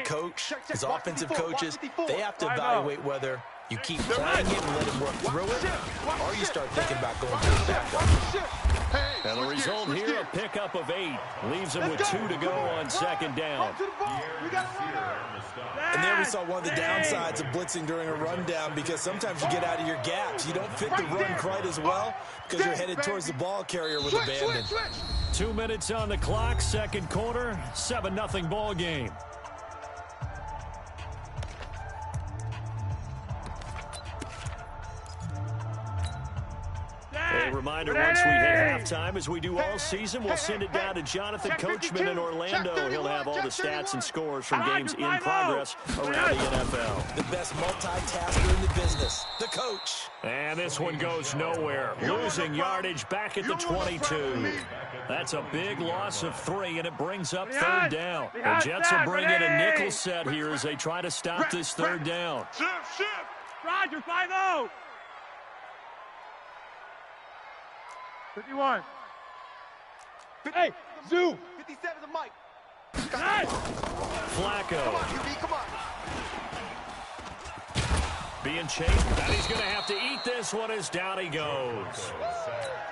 coach, as offensive coaches, they have to evaluate whether you keep playing it and let him work through it, or you start thinking about going to the backup. And the result here, a pickup of 8. Leaves him with 2 to go on second down. And there we saw one of the downsides of blitzing during a rundown, because sometimes you get out of your gaps. You don't fit the run quite as well because you're headed towards the ball carrier with abandon. 2 minutes on the clock, second quarter, 7-0 ball game. A reminder, once we hit halftime, as we do all season, we'll send it down to Jonathan Coachman in Orlando. He'll have all the stats and scores from games in progress around the NFL. The best multitasker in the business, the coach. And this one goes nowhere. Losing yardage back at the 22. That's a big loss of 3, and it brings up third down. The Jets will bring in a nickel set here as they try to stop this third down. Roger, 5-0. 51. Hey, Zoo. 57 the mic. Flacco. Come on, QB, come on. Being chased, and he's going to have to eat this one as down he goes.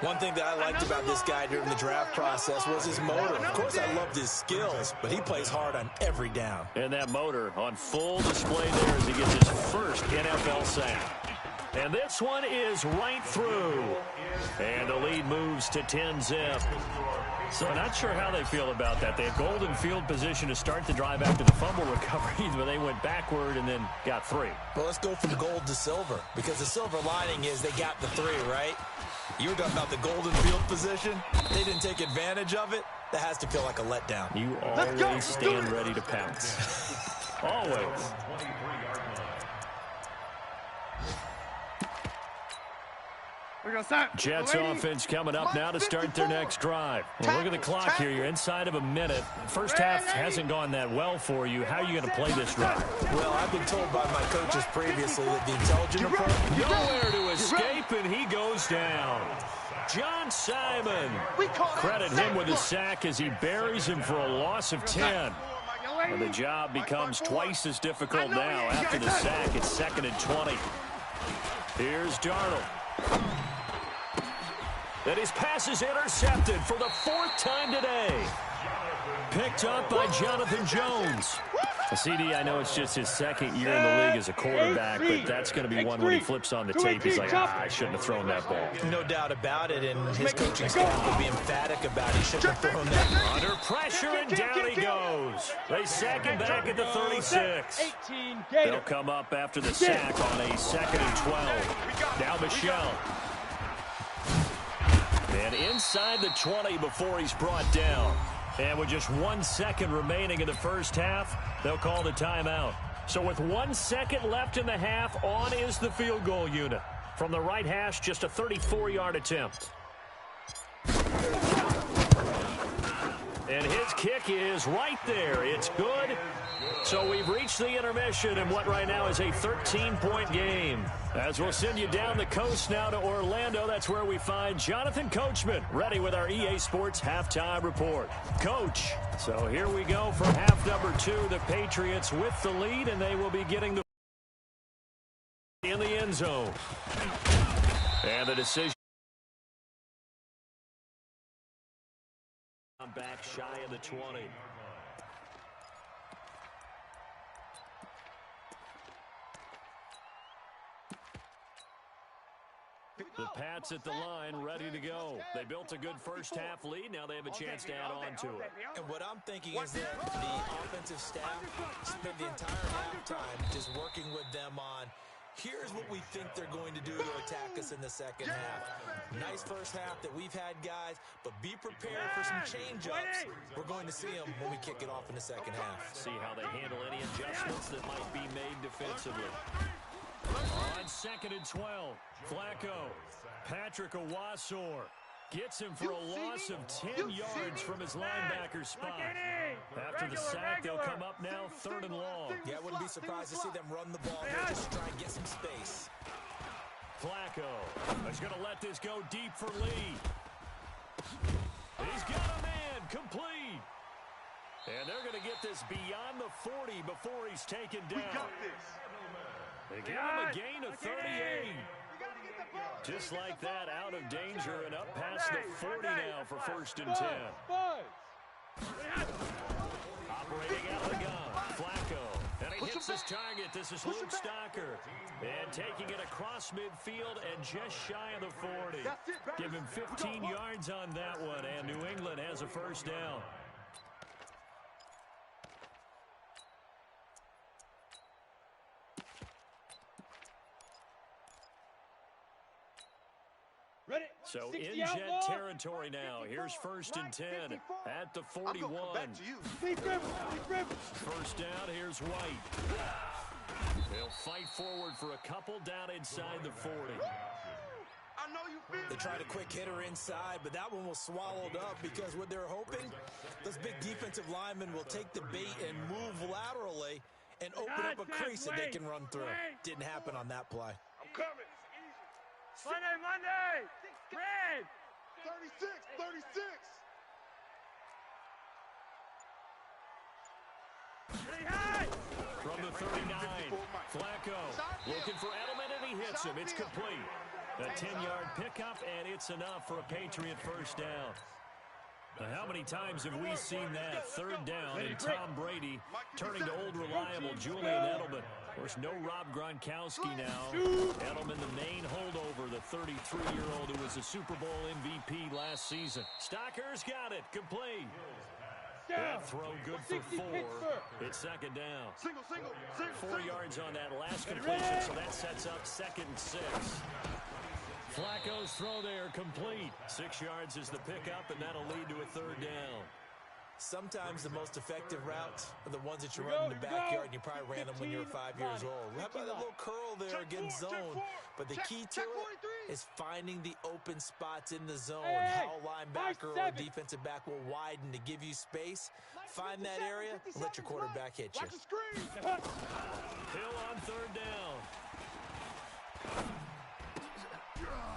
One thing that I liked about this guy during the draft process was his motor. Of course, I loved his skills, but he plays hard on every down. And that motor on full display there as he gets his first NFL sack. And this one is right through. And the lead moves to 10-zip. So not sure how they feel about that. They had golden field position to start the drive after the fumble recovery, but they went backward and then got 3. Well, let's go from gold to silver, because the silver lining is they got the 3, right? You were talking about the golden field position. They didn't take advantage of it. That has to feel like a letdown. You always stand ready to pounce. Always. Jets offense coming up now to start their next drive. Well, look at the clock here. You're inside of a minute. First half hasn't gone that well for you. How are you going to play this drive? Well, I've been told by my coaches previously that the intelligent approach... Nowhere to escape, and he goes down. John Simon. Credit him with a sack as he buries him for a loss of 10. Well, the job becomes twice as difficult now after the sack. It's 2nd and 20. Here's Darnold. And his pass is intercepted for the 4th time today. Picked up by Jonathan Jones. CD, I know it's just his 2nd year in the league as a quarterback, but that's going to be one when he flips on the tape. He's like, I shouldn't have thrown that ball. No doubt about it, and his coaching staff will be emphatic about it. He shouldn't have thrown that. Under pressure, and down he goes. They sack him back at the 36. They'll come up after the sack on a 2nd and 12. Now Michelle. And inside the 20 before he's brought down. And with just 1 second remaining in the first half, they'll call the timeout. So with 1 second left in the half, on is the field goal unit. From the right hash, just a 34-yard attempt. And his kick is right there. It's good. So we've reached the intermission in what right now is a 13-point game. As we'll send you down the coast now to Orlando, that's where we find Jonathan Coachman, ready with our EA Sports Halftime Report. Coach, so here we go for half number 2. The Patriots with the lead, and they will be getting the in the end zone. And the decision. Back shy of the 20. The Pats at the line, ready to go. They built a good first half lead. Now they have a chance to add on to it. And what I'm thinking is that the offensive staff spent the entire halftime just working with them on, here's what we think they're going to do to attack us in the second half. Nice first half that we've had, guys, but be prepared for some change-ups. We're going to see them when we kick it off in the second half. See how they handle any adjustments that might be made defensively. On 2nd and 12, Flacco. Patrick Owasor gets him for a loss of 10 yards from his linebacker spot. After the sack, they'll come up now 3rd and long. Yeah, I wouldn't be surprised to see them run the ball here just to try and get some space. Flacco is going to let this go deep for Lee. He's got a man complete. And they're going to get this beyond the 40 before he's taken down. We got this. They give him a gain of 38. Just like that, out of danger and up past the 40 now for 1st and 10. Operating out of the gun, Flacco. And he hits his target. This is Luke Stocker. And taking it across midfield and just shy of the 40. Give him 15 yards on that one, and New England has a 1st down. So in Jet territory now. Here's 1st and 10 at the 41. 1st down, here's White. They'll fight forward for a couple down inside the 40. They tried a quick hitter inside, but that one was swallowed up because what they're hoping, those big defensive linemen will take the bait and move laterally and open up a crease that they can run through. Didn't happen on that play. I'm coming. Monday! Red! 36! From the 39, Flacco looking for Edelman, and he hits him. It's complete. A 10-yard pickup, and it's enough for a Patriot 1st down. Now, how many times have we seen that 3rd down and Tom Brady turning to old reliable Julian Edelman? Of course, no Rob Gronkowski now. Edelman, the main holdover, the 33-year-old who was a Super Bowl MVP last season. Stocker's got it, complete. That throw good for 4. It's 2nd down. 4 yards on that last completion, so that sets up 2nd and 6. Flacco's throw there, complete. 6 yards is the pickup, and that'll lead to a 3rd down. Sometimes the most effective routes are the ones that you run in the backyard, and you probably ran them when you were 5 years old. How about that little curl there against zone? But the key to it is finding the open spots in the zone. How a linebacker or a defensive back will widen to give you space. Find that area and let your quarterback hit you. Hill on 3rd down.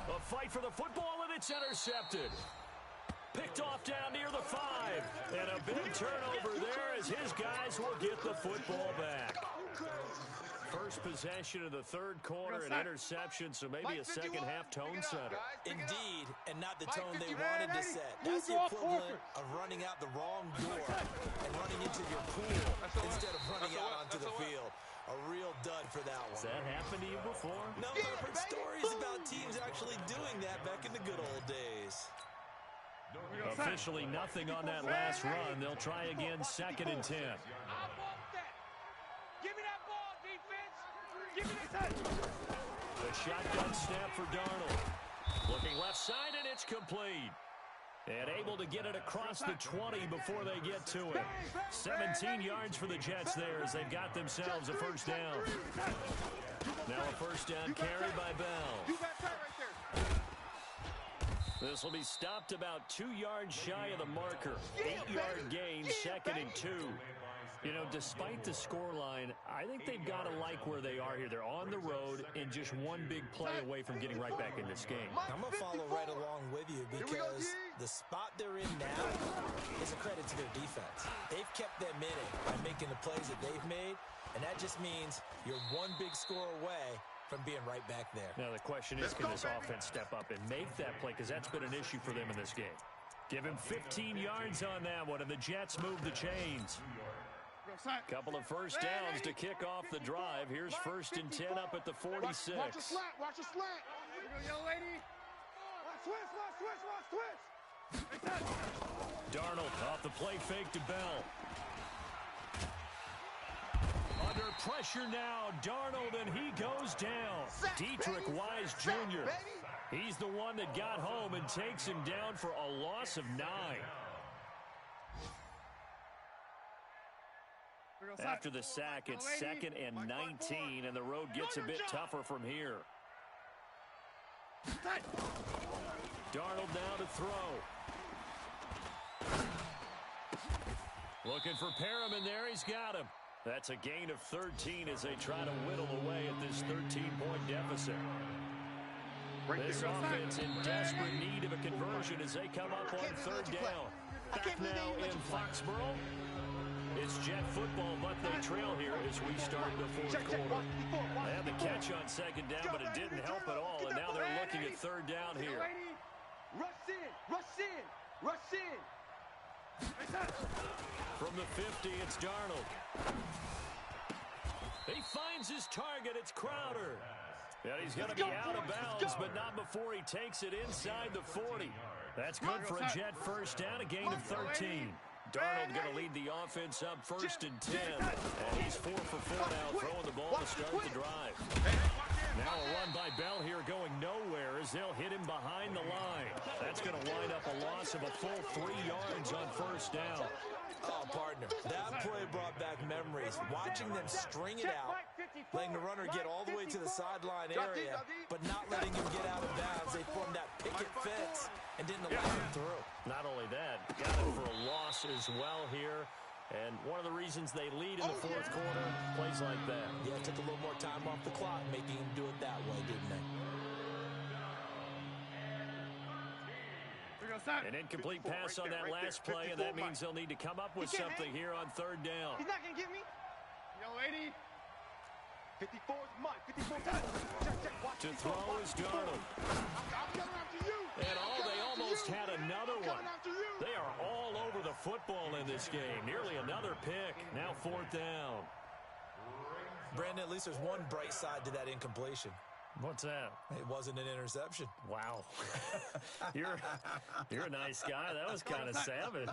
A fight for the football, and it's intercepted. Picked off down near the 5. And a big turnover there as his guys will get the football back. First possession of the 3rd quarter, an interception, so maybe a second-half tone setter. Indeed, and not the tone they wanted to set. That's the equivalent of running out the wrong door and running into your pool instead of running out onto the field. A real dud for that one. Has that happened to you before? No, I've heard stories about teams actually doing that back in the good old days. Officially nothing on that last run. They'll try again, 2nd and 10. I want that. Give me that ball, defense. Give me that. The shotgun snap for Darnold. Looking left side, and it's complete. And able to get it across the 20 before they get to it. 17 yards for the Jets there as they've got themselves a 1st down. Now a 1st down carry by Bell. This will be stopped about 2 yards shy of the marker. 8-yard gain, 2nd and 2. You know, despite the scoreline, I think they've got to like where they are here. They're on the road and just one big play away from getting right back in this game. I'm going to follow right along with you because the spot they're in now is a credit to their defense. They've kept them in it by making the plays that they've made, and that just means you're one big score away from being right back there. Now the question is, can this offense step up and make that play? Because that's been an issue for them in this game. Give him 15 yards on that one, and the Jets move the chains. Couple of 1st downs to kick off the drive. Here's 1st and 10 up at the 46. Watch a slant. Watch a slant. Here we go, young lady. Switch. Darnold off the play fake to Bell. Under pressure now, Darnold, and he goes down. Dietrich Wise Jr. He's the one that got home and takes him down for a loss of 9. After the sack, it's 2nd and 19, and the road gets a bit tougher from here. Darnold now to throw. Looking for Perriman there. He's got him. That's a gain of 13 as they try to whittle away at this 13-point deficit. This offense in desperate need of a conversion as they come up on 3rd down. Back now in Foxborough. It's Jet football, but they trail here as we start the fourth quarter. They had the catch on second down, but it didn't help at all, and now they're looking at third down here. Rush in, rush in, rush in. From the 50, it's Darnold. He finds his target. It's Crowder. And he's going to be out of bounds, but not before he takes it inside the 40. That's good for a Jet first down, a gain of 13. Darnold going to lead the offense up 1st and 10. And he's 4 for 4 now, throwing the ball to start the drive. Now a run by Bell here going nowhere as they'll hit him behind the line. That's going to wind up a loss of a full 3 yards on first down. Oh, partner, that play brought back memories. Watching them string it out, letting the runner get all the way to the sideline area, but not letting him get out of bounds. They formed that picket fence and didn't allow him through. Not only that, got it for a loss as well here. And one of the reasons they lead in the fourth quarter, plays like that. Yeah, it took a little more time off the clock, making him do it that way, didn't they? An incomplete pass on that last play, and that means they'll need to come up with something here on third down. He's not going to get me. Yo, 80. 54 is mine. 54 times. To throw is Darnold. I'm coming after you. And they almost had another one. They are all over the football in this game. Nearly another pick. Now fourth down. Brandon, at least there's one bright side to that incompletion. What's that? It wasn't an interception. Wow. You're a nice guy. That was kind of savage.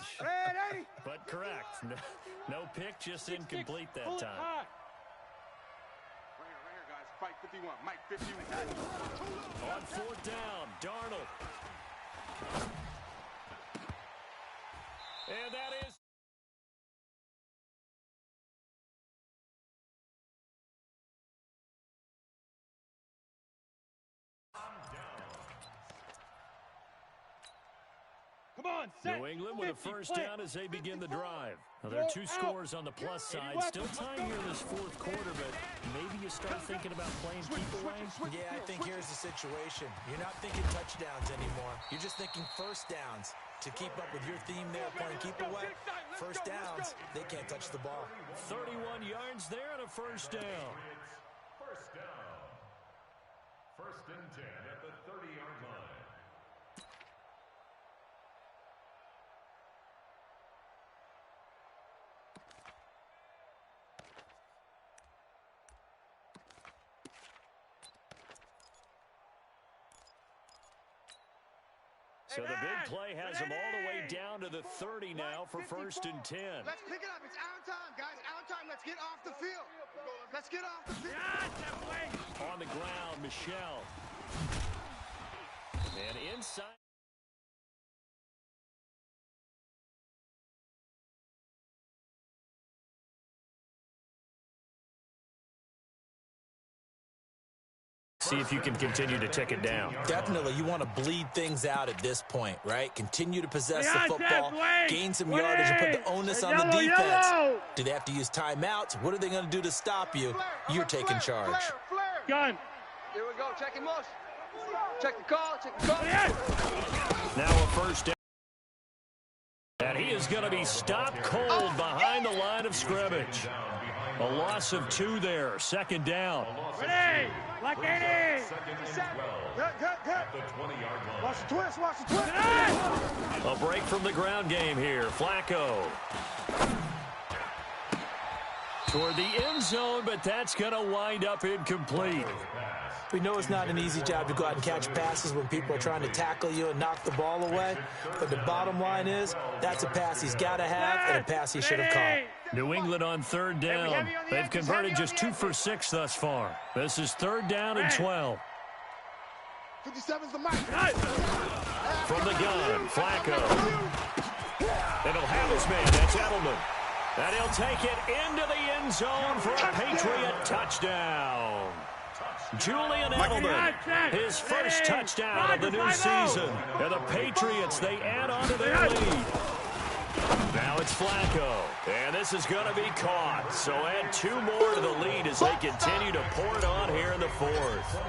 But correct. No pick, just incomplete that time. Right here, guys. Fight 51. Mike 51. On fourth down, Darnold. And that is... Come on, set. New England with a first down as they begin the drive. Now, there are 2 scores on the plus side. Still tying here in this fourth quarter, but maybe you start thinking about playing keep away. Yeah, I think here's the situation. You're not thinking touchdowns anymore. You're just thinking first downs. To keep up with your theme there, playing keep away, first downs, they can't touch the ball. 31 yards there and a first down. First down. 1st and 10 at the 30-yard line. So the big play has them all the way down to the 30 now for 1st and 10. Let's pick it up. It's out time, guys. Out time. Let's get off the field. Let's get off the field. On the ground, Michelle. And inside. See if you can continue to tick it down. Definitely. You want to bleed things out at this point, right? Continue to possess the football, gain some yardage, and put the onus on the defense. Do they have to use timeouts? What are they going to do to stop you? You're taking charge. Gun. Here we go. Check him out. Check the call. Check the call. Now a first down. And he is going to be stopped cold behind the line of scrimmage. A loss of 2 there. 2nd down. Ready. Like 80. Good. At the 20-yard line. Watch the twist. Watch the twist. A break from the ground game here. Flacco. Toward the end zone, but that's going to wind up incomplete. We know it's not an easy job to go out and catch passes when people are trying to tackle you and knock the ball away. But the bottom line is, that's a pass he's got to have and a pass he should have caught. New England on 3rd down. They've converted just 2 for 6 thus far. This is 3rd down and 12. 57's the mic. From the gun, Flacco. And he'll have his man. That's Edelman. And he'll take it into the end zone for a Patriot touchdown. Julian Edelman, his first touchdown of the new season. And the Patriots, they add on to their lead. Now it's Flacco, and this is going to be caught. So add 2 more to the lead as they continue to pour it on here in the 4th.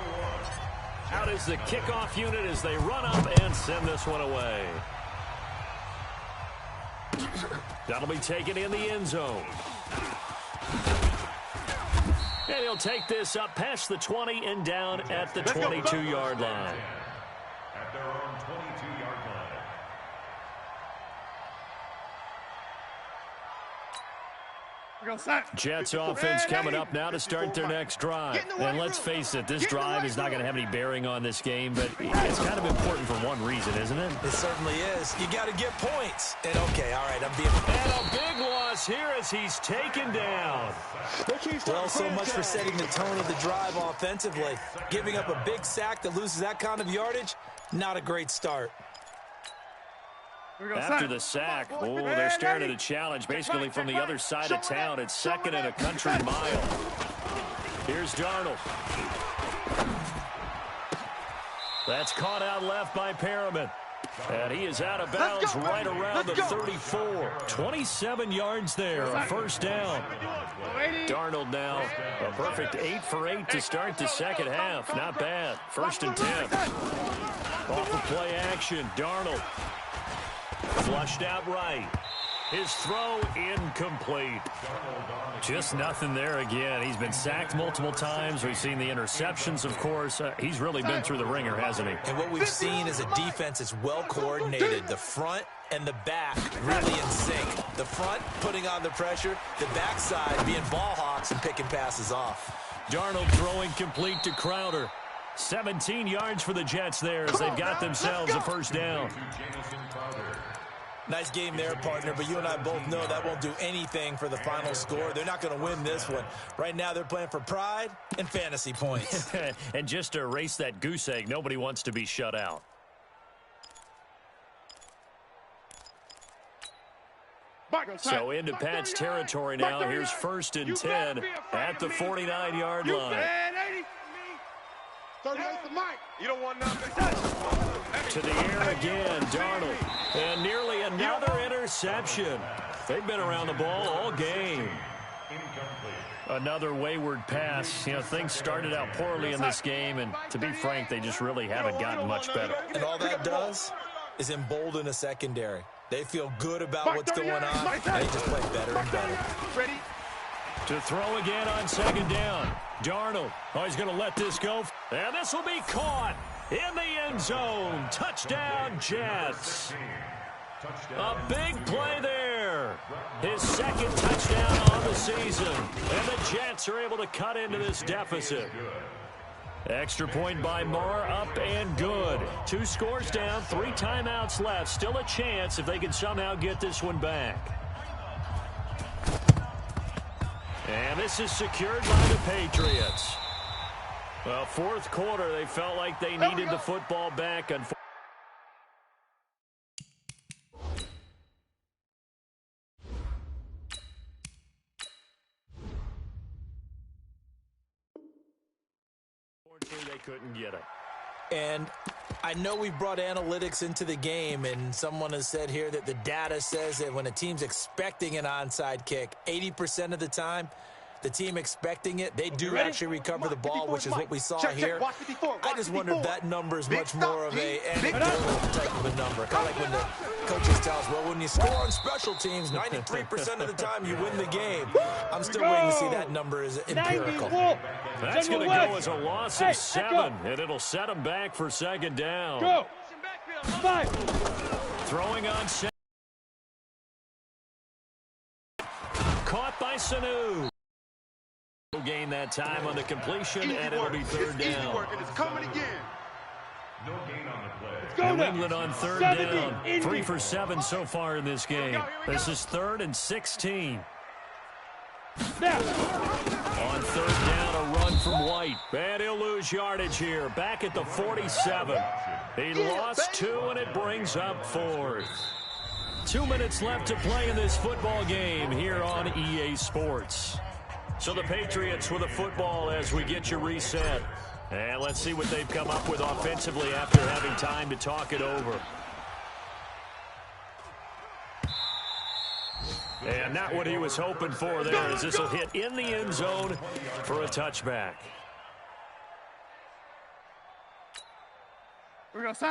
Out is the kickoff unit as they run up and send this one away. That'll be taken in the end zone. And he'll take this up past the 20 and down at the 22-yard line. At their own 22-yard line. Jets offense coming up now to start their next drive. And let's face it, this drive is not going to have any bearing on this game, but it's kind of important for one reason, isn't it? It certainly is. You got to get points. And okay, all right, I'm being... And a big loss here as he's taken down. Well, so much for setting the tone of the drive offensively. Giving up a big sack that loses that kind of yardage, not a great start. After the sack, they're staring at a challenge basically from the other side of town. It's second and a country mile. Here's Darnold. That's caught out left by Perriman. And he is out of bounds right around the 34. 27 yards there, a first down. Darnold now, a perfect 8 for 8 to start the second half. Not bad. First and 10. Off of play action, Darnold. Flushed out right. His throw incomplete. Just nothing there again. He's been sacked multiple times. We've seen the interceptions, of course. He's really been through the ringer, hasn't he? And what we've seen is a defense that's well coordinated. The front and the back really in sync. The front putting on the pressure. The backside being ball hawks and picking passes off. Darnold throwing complete to Crowder. 17 yards for the Jets there as they've got themselves a first down. Nice game there, partner, but you and I both know that won't do anything for the final score. They're not going to win this one. Right now, they're playing for pride and fantasy points. And just to erase that goose egg, nobody wants to be shut out. So into Pat's territory now. Here's first and 10 at the 49-yard line. You don't want nothing. To the air again, Darnold. And nearly another interception. They've been around the ball all game. Another wayward pass. You know, things started out poorly in this game, and to be frank, they just really haven't gotten much better. And all that does is embolden a secondary. They feel good about what's going on, and they just play better and better. Ready? To throw again on second down. Darnold. Oh, he's going to let this go. And this will be caught in the end zone. Touchdown, Jets. A big play there. His second touchdown on the season. And the Jets are able to cut into this deficit. Extra point by Marr, up and good. 2 scores down, 3 timeouts left. Still a chance if they can somehow get this one back. And this is secured by the Patriots. Well, fourth quarter, they felt like they needed the football back. Unfortunately, they couldn't get it. And I know we brought analytics into the game, and someone has said here that the data says that when a team's expecting an onside kick, 80% of the time, the team expecting it, they do actually recover the ball, which is what we saw here. I just wonder if that number is much more of a anecdotal type of a number. Kind of like when the coaches tell us, well, when you score on special teams, 93% of the time you win the game. I'm still waiting to see that number is empirical. That's going to go as a loss of 7, and it'll set them back for second down. Go. Throwing on second. Caught by Sanu. Gain that time on the completion, and it'll be third down. It's coming again. No gain on the play. New England on third down. 3 for 7 so far in this game. This is 3rd and 16. On third down, a run from White. And he'll lose yardage here. Back at the 47. He lost 2, and it brings up 4th. 2 minutes left to play in this football game here on EA Sports. So the Patriots with a football as we get you reset. And let's see what they've come up with offensively after having time to talk it over. And not what he was hoping for there, as this will hit in the end zone for a touchback.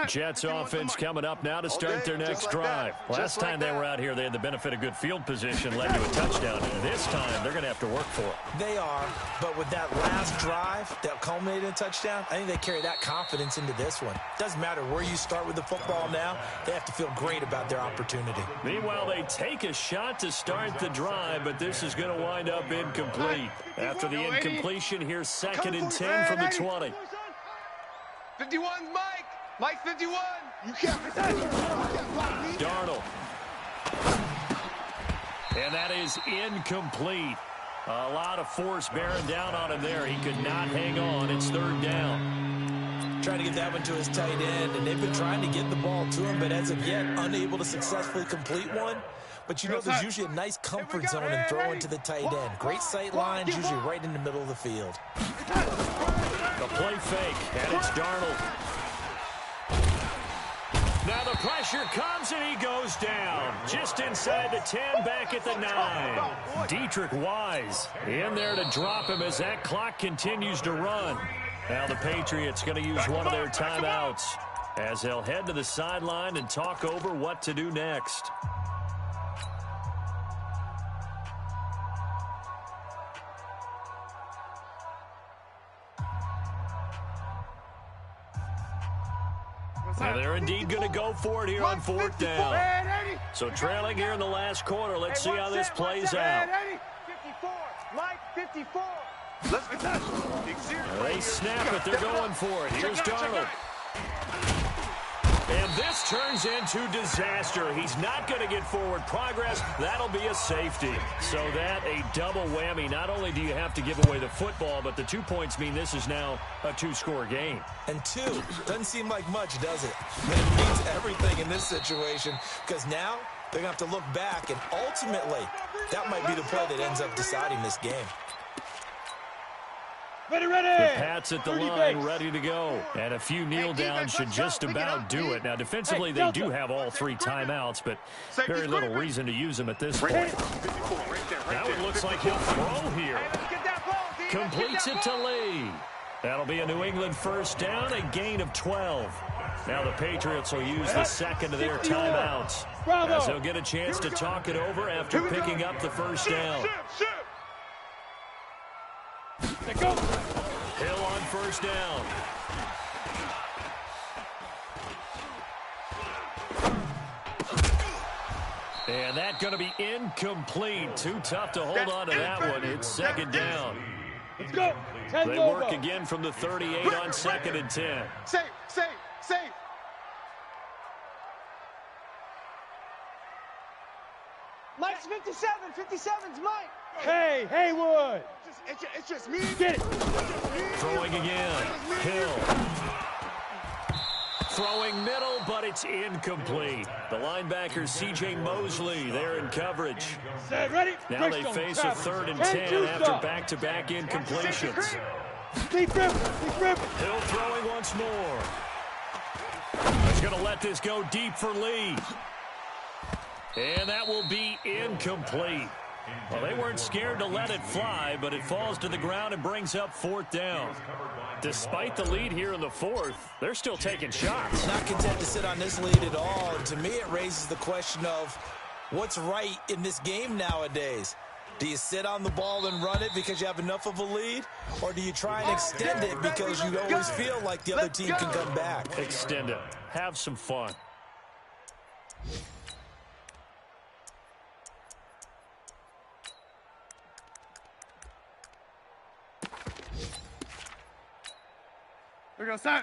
Jets offense coming up now to start their next drive. Last time they were out here, they had the benefit of good field position, led to a touchdown. This time, they're going to have to work for it. They are, but with that last drive that culminated in a touchdown, I think they carry that confidence into this one. Doesn't matter where you start with the football now, they have to feel great about their opportunity. Meanwhile, they take a shot to start the drive, but this is going to wind up incomplete. After the incompletion, here's 2nd and 10 from the 20. 51's Mike. Mike 51. You can't block me. Darnold. And that is incomplete. A lot of force bearing down on him there. He could not hang on. It's 3rd down. Trying to get that one to his tight end, and they've been trying to get the ball to him, but as of yet, unable to successfully complete one. But you know there's usually a nice comfort zone in throwing to the tight end. Great sight lines, usually right in the middle of the field. The play fake, and it's Darnold. Now the pressure comes, and he goes down. Just inside the 10, back at the 9. Dietrich Wise in there to drop him as that clock continues to run. Now the Patriots going to use one of their timeouts as they'll head to the sideline and talk over what to do next. Now they're indeed going to go for it here on 4th down. So trailing here in the last quarter. Let's see how this plays out. 54. Mike 54. Let's get that. They snap it. They're going for it. Here's Darnold. And this turns into disaster. He's not going to get forward progress. That'll be a safety. So that a double whammy. Not only do you have to give away the football, but the 2 points mean this is now a 2-score game. And 2 doesn't seem like much, does it? But it means everything in this situation because now they're going to have to look back, and ultimately that might be the play that ends up deciding this game. Ready. The Pats at the line, ready to go. And a few kneel downs should just about do it. Now, defensively, they do have all 3 timeouts, but very little reason to use them at this point. Now it looks like he'll throw here. Completes it to Lee. That'll be a New England 1st down, a gain of 12. Now the Patriots will use the 2nd of their timeouts as they'll get a chance to talk it over after picking up the 1st down. Hill on 1st down. And that's going to be incomplete. Too tough to hold on to that one. It's 2nd down. Let's go. They work again from the 38 on 2nd and 10. Safe. Mike's 57. 57's Mike. Hey, Haywood. It's just me. Get it. Throwing again. Hill. Throwing middle, but it's incomplete. The linebacker, C.J. Mosley, there in coverage. Set, ready. Now they face a 3rd and 10 after back-to-back incompletions. Deep rip. Hill throwing once more. He's going to let this go deep for Lee. And that will be incomplete. Well, they weren't scared to let it fly, but it falls to the ground and brings up 4th down. Despite the lead here in the 4th, they're still taking shots. Not content to sit on this lead at all. And to me, it raises the question of what's right in this game nowadays. Do you sit on the ball and run it because you have enough of a lead? Or do you try and extend it because you always feel like the other team can come back? Extend it. Have some fun.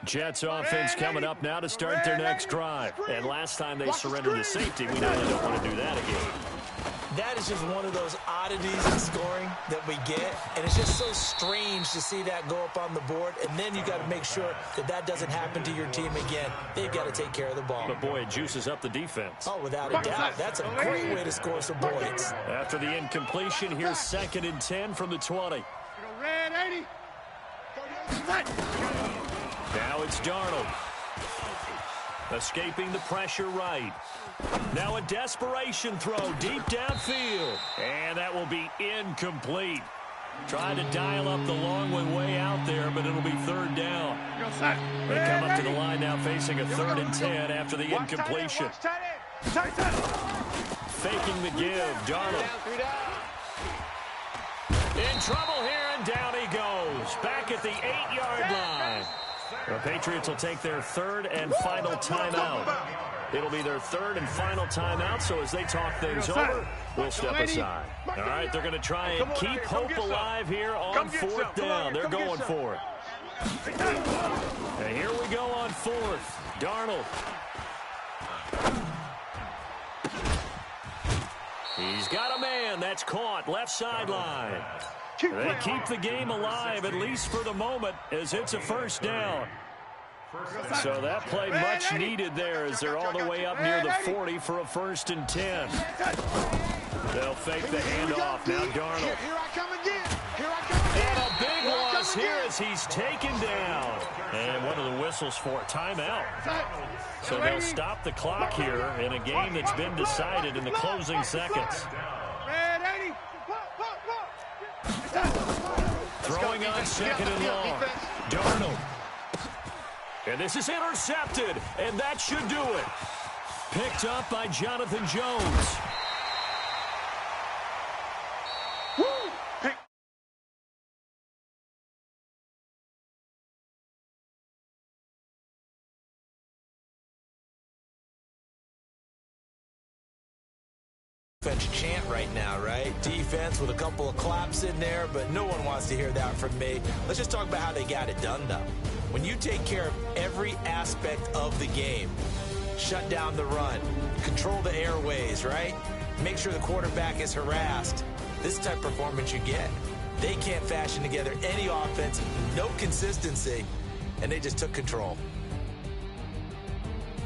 Jets offense coming up now to start their next drive. And last time they surrendered to safety, we know they don't want to do that again. That is just one of those oddities in scoring that we get, and it's just so strange to see that go up on the board, and then you got to make sure that that doesn't happen to your team again. They've got to take care of the ball. But, boy, it juices up the defense. Oh, without a doubt. That's a great way to score some points. After the incompletion, here's 2nd and 10 from the 20. Now it's Darnold. Escaping the pressure right. Now a desperation throw deep downfield. And that will be incomplete. Trying to dial up the long one way out there, but it'll be third down. They come up to the line now facing a 3rd and 10 after the incompletion. Faking the give, Darnold. In trouble here, and down he goes. Back at the 8-yard line. The Patriots will take their 3rd and final timeout. It'll be their 3rd and final timeout, so as they talk things over, we'll step aside. All right, they're going to try and keep hope alive here on 4th down. They're going for it. And here we go on 4th. Darnold. He's got a man. That's caught. Left sideline. They keep the game alive, at least for the moment, as it's a 1st down. So that play much needed there as they're all the way up near the 40 for a 1st and 10. They'll fake the handoff. Now Darnold. And a big loss here as he's taken down. And one of the whistles for a timeout. So they'll stop the clock here in a game that's been decided in the closing seconds. Throwing on 2nd and long. Darnold. And this is intercepted, and that should do it. Picked up by Jonathan Jones. Chant right now, right? Defense with a couple of claps in there, but no one wants to hear that from me. Let's just talk about how they got it done, though. When you take care of every aspect of the game, shut down the run, control the airways, right? Make sure the quarterback is harassed. This type of performance you get. They can't fashion together any offense, no consistency, and they just took control.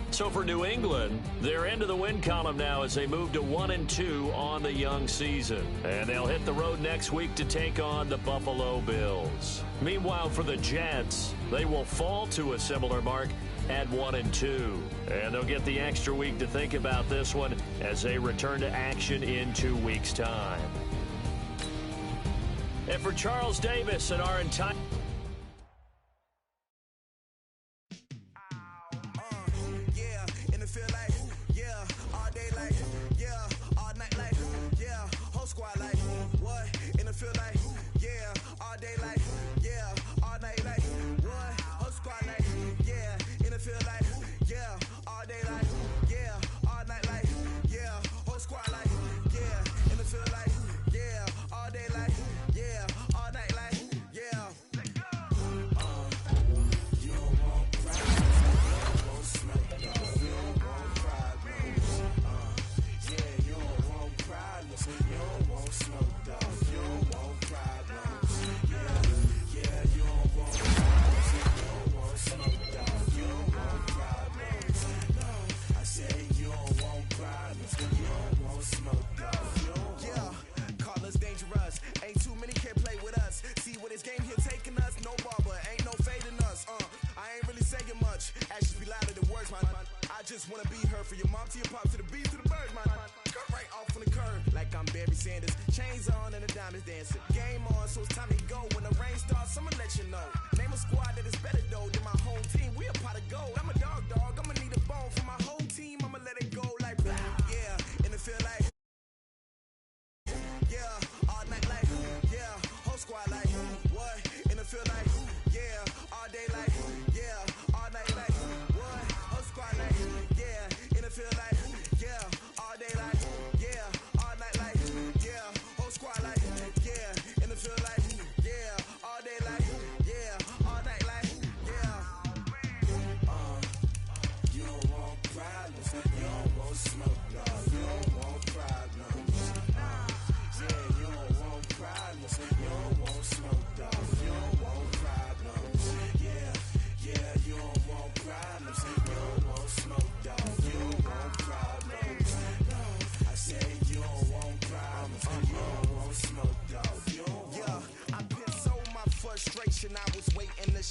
So for New England, they're into the win column now as they move to 1-2 on the young season. And they'll hit the road next week to take on the Buffalo Bills. Meanwhile, for the Jets, they will fall to a similar mark at 1-2. And they'll get the extra week to think about this one as they return to action in 2 weeks' time. And for Charles Davis and our entire...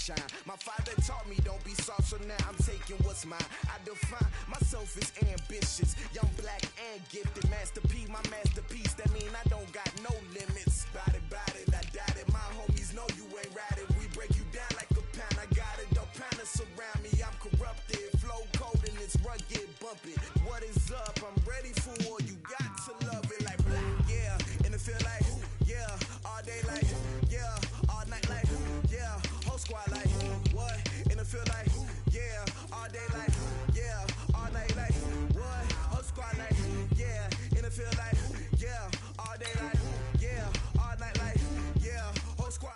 shine. My father taught me don't be soft, so now I'm taking what's mine. I define myself as ambitious, young, black, and gifted. Master P, my masterpiece, that mean I don't got no limits. Bout it, I doubt it. My homies know you ain't ride it. We break you down like a pound. I got it, don't pound us around me. I'm corrupted, flow cold and it's rugged, bump it. What is up? I'm ready for war. You got to love it like black, yeah. And it feel like, yeah. All day like, yeah. All night like, yeah. Whole squad like, what? And it feel like, yeah. All day like, yeah. All night like, what? Whole squad like, yeah. And it feel like, yeah. All day like, yeah. All night like, yeah. Whole squad.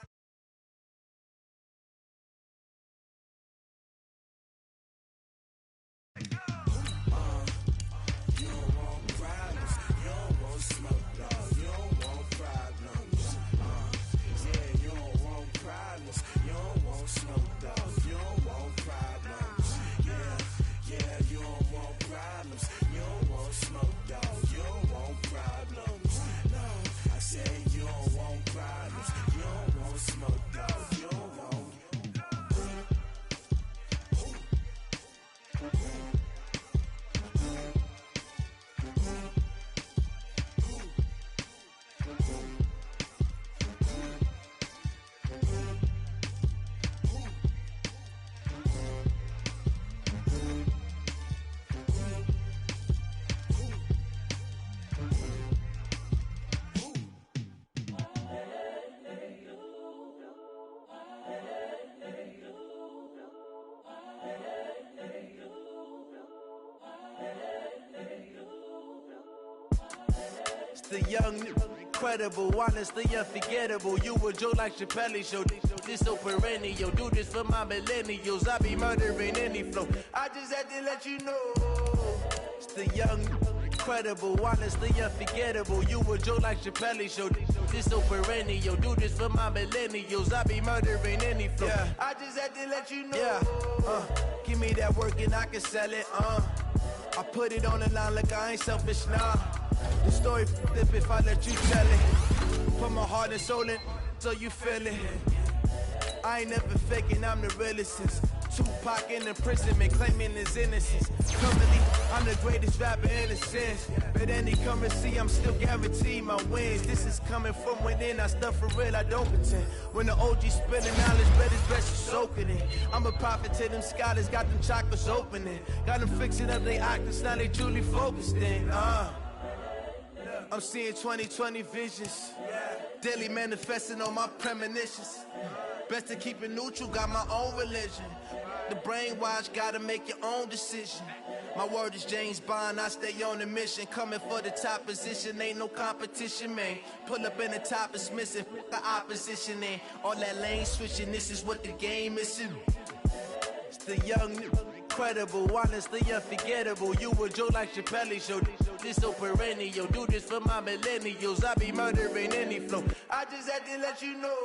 You don't want problems, you don't want smoke, dog. You don't want problems. Yeah, you don't want problems, you don't want smoke, dog. You don't want problems. Yeah, you don't want problems, you don't want smoke, dog. You don't want problems. No, I said you don't want problems, you don't want smoke, dog. You don't want. The young, incredible, honestly unforgettable. You a joke like Chappelle show. This so perennial. Do this for my millennials. I be murdering any flow. I just had to let you know. It's the young, incredible, honestly unforgettable. You a joke like Chappelle show. This so perennial. Do this for my millennials. I be murdering any flow. Yeah. I just had to let you know. Yeah. Give me that work and I can sell it. I put it on the line like I ain't selfish, nah. The story flip if I let you tell it. Put my heart and soul in so you feel it. I ain't never faking, I'm the realest since Tupac in imprisonment, claiming his innocence. Currently, I'm the greatest rapper in a sense. But any currency, I'm still guaranteed my wins. This is coming from within, I stuff for real, I don't pretend. When the OG spilling knowledge, bet it's best you soaking it. I'm a prophet to them scholars, got them chakras opening. Got them fixing up their octaves, now they truly focused in. I'm seeing 2020 visions. Daily manifesting on my premonitions. Best to keep it neutral, got my own religion. The brainwash, gotta make your own decision. My word is James Bond, I stay on a mission. Coming for the top position, ain't no competition, man. Pull up in the top is missing, the opposition in. All that lane switching, this is what the game is. It's the young, incredible, honestly unforgettable. You a joke like Chappelle show. This so perennial. Do this for my millennials. I be murdering any flow. I just had to let you know.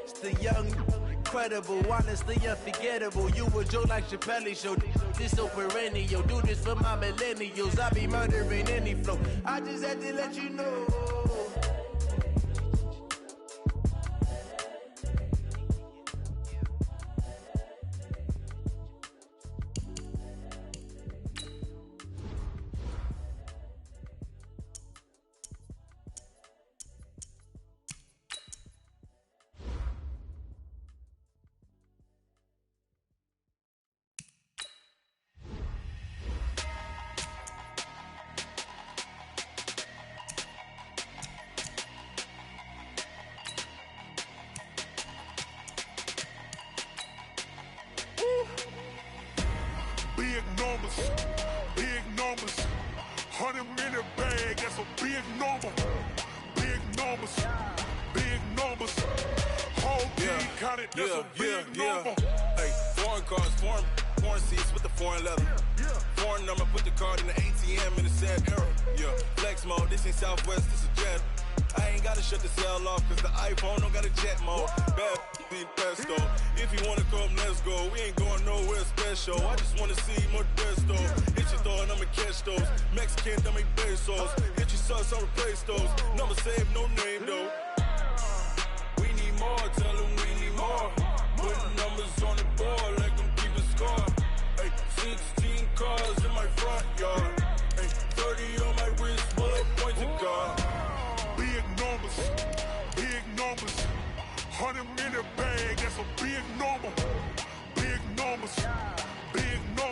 It's the young, incredible, honestly unforgettable. You a joke like Chappelle show. This so perennial. Do this for my millennials. I be murdering any flow. I just had to let you know. Big numbers, 100-minute bag, that's a big number. Big numbers, whole team counted, that's a big number. Hey, foreign cars, foreign seats with the foreign leather. Foreign number, put the card in the ATM in the sad era. Yeah, flex mode, this ain't Southwest, this is Jet. I ain't gotta shut the cell off, cause the iPhone don't got a jet mode. Bad need pesto. If you wanna come, let's go. We ain't going nowhere special. I just wanna see more desto. Hit your throw and I'ma catch those. Mexican, I make pesos. Hit your sauce, I'll replace those. Number save, no name though. We need more, tell them we need more. Putting 100 minute bag, that's a big number. Big numbers, big numbers.